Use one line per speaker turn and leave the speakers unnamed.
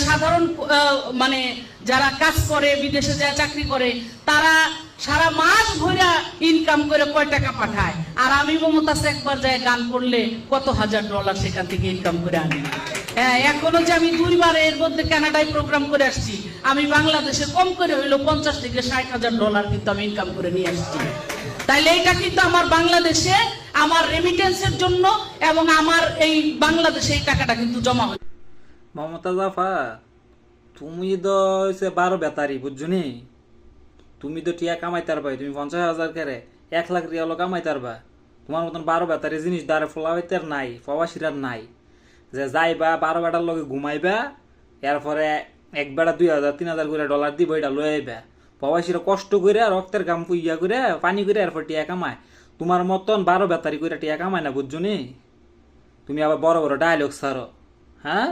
সাধারণ মানে যারা কাজ করে বিদেশে যা চাকরি করে তারা সারা মাস ভরা ইনকাম করে কয় টাকা পাঠায়, আর আমি মমতাজ একবার যায় গান করলে কত $1000 সেখান থেকে ইনকাম করে আনি। এখনো যে আমি 2বার এর মধ্যে কানাডায় প্রোগ্রাম করে আসছি, আমি বাংলাদেশে কম করে হইলো $50,000 থেকে $60,000 কিন্তু আমি ইনকাম করে নিয়ে আসছি। তাইলে এটা কিন্তু আমার বাংলাদেশে আমার রেমিটেন্সের জন্য এবং আমার এই বাংলাদেশে এই টাকাটা কিন্তু জমা হয়।
মমতাজ আফা, তুমি তো 12 বেতারি বুঝছো নি, তুমি তো টিয়া কামাইতে পারবা, তুমি 50,000 করে 1 লাখ রিয়াল কামাইতে পারবা। তোমার মতন 12 বেতারি জিনিস দ্বারা ফলাইতে নাই, প্রবাসীরা নাই যে যাইবা 12 বেটার লগে ঘুমাইবা, এরপরে এক বেটা 2,000 3,000 করে ডলার দিব এটা লয়ে আইবা। প্রবাসীরা কষ্ট করে রক্তের ঘাম পুইয়া করে পানি করে এরপর টিয়া কামায়। তোমার মতন 12 বেতারি করে টিয়া কামায় না বুঝছো নি। তুমি আবার বড় বড় ডায়লগ ছাড়ো, হ্যাঁ।